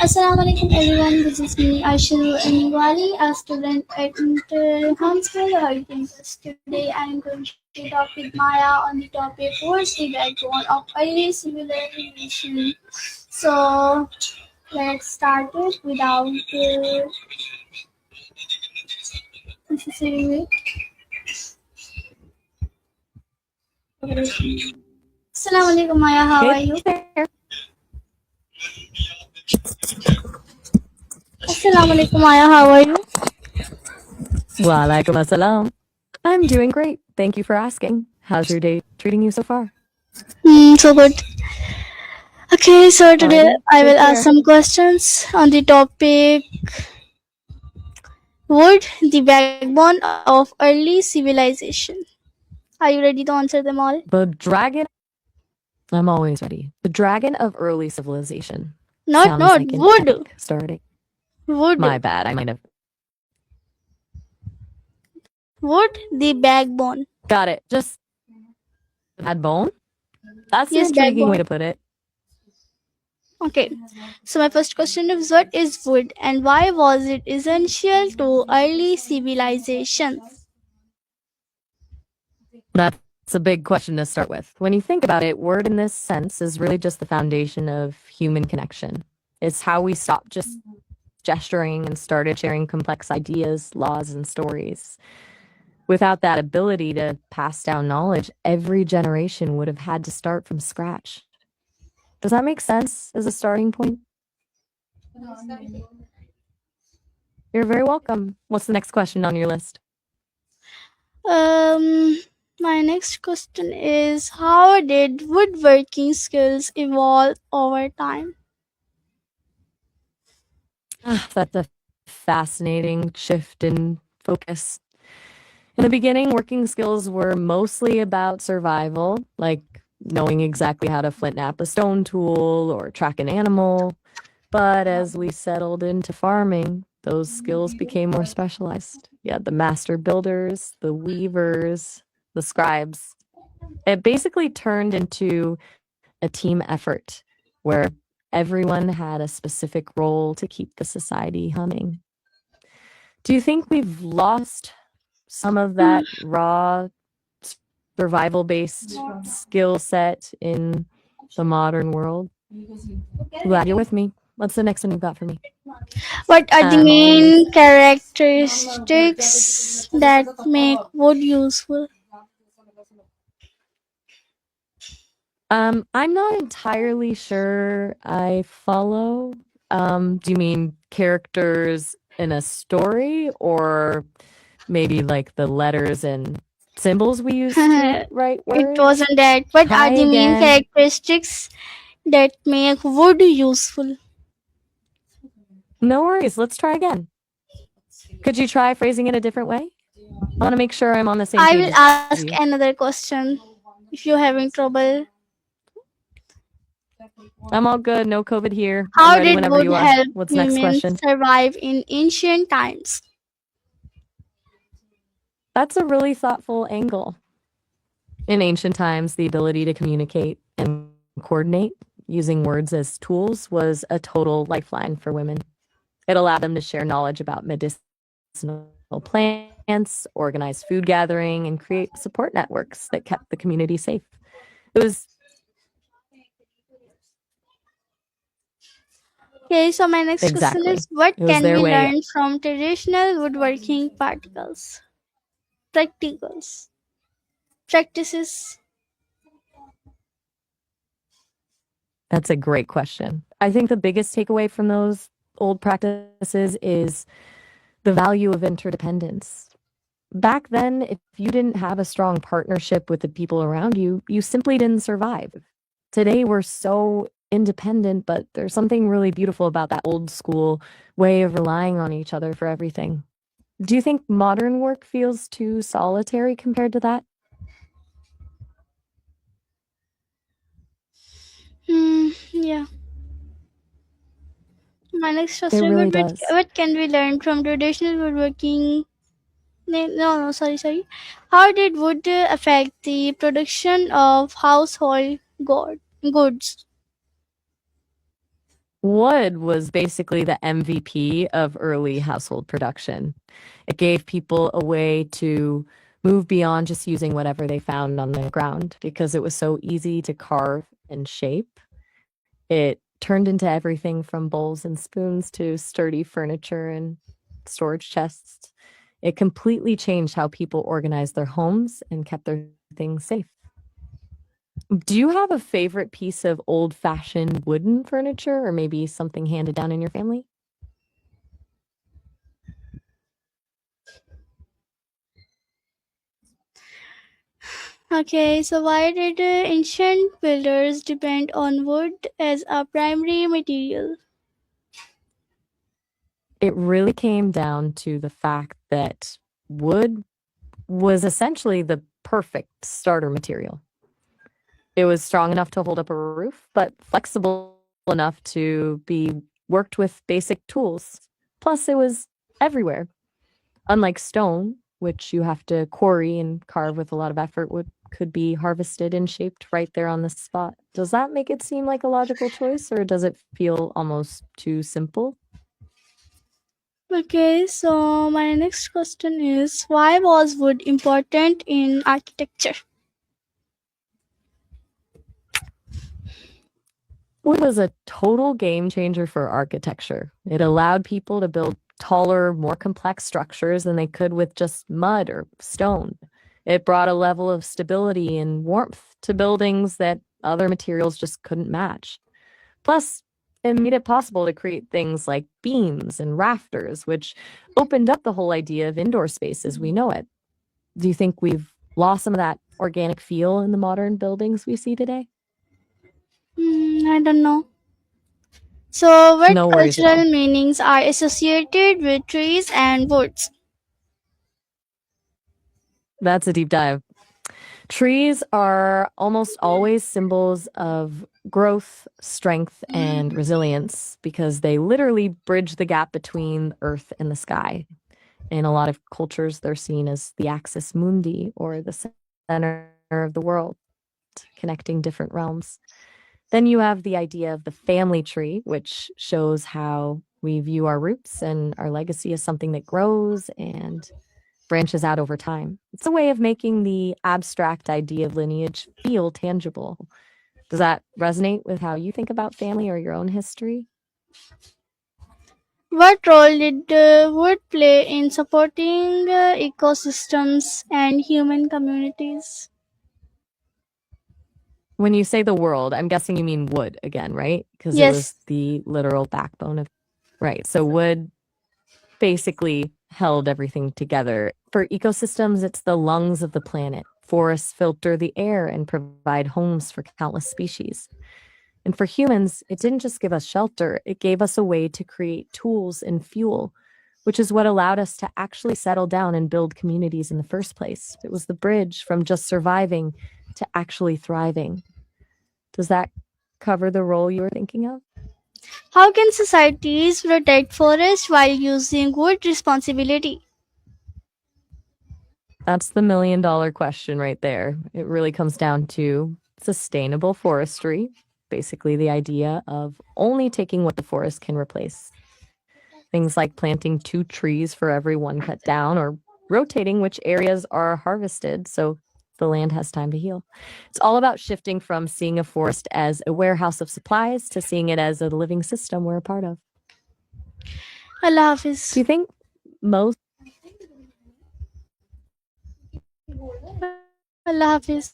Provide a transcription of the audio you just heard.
Assalamu-alaikum everyone, this is me Ayesha EarningWali, a student at Rehan School, Lahore campus. Today I am going to talk with Maya on the topic what's the backbone of early civilization. So let's start it without necessary Assalamu-alaikum Maya, how are Hey you? there. Assalamu-alaikum Maya, how are you? Walaikum assalam. I'm doing great. Thank you for asking. How's your day treating you so far? So good. Okay, so today Alrighty, I will take ask care. some questions on the topic wood, the backbone of early civilization. Are you ready to answer them all? The dragon. I'm always ready. The dragon of early civilization. Not Sounds like an wood. epic starting. Wood. My bad. I might have. Wood, the backbone. Got it. Just bad bone? That's an Yes, intriguing way backbone. to put it. Okay. So my first question is what is wood and why was it essential to early civilizations? That's a big question to start with. When you think about it, word in this sense is really just the foundation of human connection. It's how we stopped just gesturing and started sharing complex ideas, laws, and stories. Without that ability to pass down knowledge, every generation would have had to start from scratch. Does that make sense as a starting point? You're very welcome. What's the next question on your list? My next question is how did woodworking skills evolve over time? That's a fascinating shift in focus. In the beginning, working skills were mostly about survival, like knowing exactly how to flint knap a stone tool or track an animal. But as we settled into farming, those skills became more specialized. You had the master builders, the weavers, the scribes. It basically turned into a team effort where everyone had a specific role to keep the society humming. Do you think we've lost some of that raw survival based skill set in the modern world? Glad you're with me. What's the next one you've got for me? What are the I'm always. main characteristics that make wood useful? I'm not entirely sure I follow. Do you mean characters in a story or maybe like the letters and symbols we use to write It words? wasn't that. What Try are the main again. characteristics that make wood useful? No worries. Let's try again. Could you try phrasing it a different way? I want to make sure I'm on the same I page will as ask you. another question if you're having trouble. I'm all good. No COVID here. I'm How ready did whenever wood you are. help What's the next humans question? survive in ancient times? That's a really thoughtful angle. In ancient times, the ability to communicate and coordinate using words as tools was a total lifeline for women. It allowed them to share knowledge about medicinal plants, organize food gathering, and create support networks that kept the community safe. It was Okay, so my next question exactly. is what It was can their we way. learn from traditional woodworking practicals, practices? That's a great question. I think the biggest takeaway from those old practices is the value of interdependence. Back then, if you didn't have a strong partnership with the people around you, you simply didn't survive. Today, we're so independent, but there's something really beautiful about that old school way of relying on each other for everything. Do you think modern work feels too solitary compared to that? Yeah. My next It question really would be does. what can we learn from traditional woodworking? No, sorry. How did wood affect the production of household goods? Wood was basically the MVP of early household production. It gave people a way to move beyond just using whatever they found on the ground because it was so easy to carve and shape. It turned into everything from bowls and spoons to sturdy furniture and storage chests. It completely changed how people organized their homes and kept their things safe. Do you have a favorite piece of old-fashioned wooden furniture or maybe something handed down in your family? Okay, so why did ancient builders depend on wood as a primary material? It really came down to the fact that wood was essentially the perfect starter material. It was strong enough to hold up a roof, but flexible enough to be worked with basic tools. Plus, it was everywhere. Unlike stone, which you have to quarry and carve with a lot of effort, wood could be harvested and shaped right there on the spot. Does that make it seem like a logical choice, or does it feel almost too simple? Okay, so my next question is why was wood important in architecture? Wood was a total game changer for architecture. It allowed people to build taller, more complex structures than they could with just mud or stone. It brought a level of stability and warmth to buildings that other materials just couldn't match. Plus, it made it possible to create things like beams and rafters, which opened up the whole idea of indoor space as we know it. Do you think we've lost some of that organic feel in the modern buildings we see today? I don't know. So, what No worries at cultural all. meanings are associated with trees and woods? That's a deep dive. Trees are almost always symbols of growth, strength, and resilience because they literally bridge the gap between earth and the sky. In a lot of cultures, they're seen as the axis mundi or the center of the world, connecting different realms. Then you have the idea of the family tree, which shows how we view our roots and our legacy as something that grows and branches out over time. It's a way of making the abstract idea of lineage feel tangible. Does that resonate with how you think about family or your own history? What role did wood play in supporting ecosystems and human communities? When you say the world, I'm guessing you mean wood again, right? Because it was Yes. the literal backbone of, right. So wood basically held everything together. For ecosystems, it's the lungs of the planet. Forests filter the air and provide homes for countless species. And for humans, it didn't just give us shelter, it gave us a way to create tools and fuel, which is what allowed us to actually settle down and build communities in the first place. It was the bridge from just surviving to actually thriving. Does that cover the role you were thinking of? How can societies protect forests while using wood responsibly? That's the $1 million question right there. It really comes down to sustainable forestry, basically the idea of only taking what the forest can replace. Things like planting 2 trees for every one cut down or rotating which areas are harvested so the land has time to heal. It's all about shifting from seeing a forest as a warehouse of supplies to seeing it as a living system we're a part of. Allah Do Hafiz. you think most Allah Hafiz.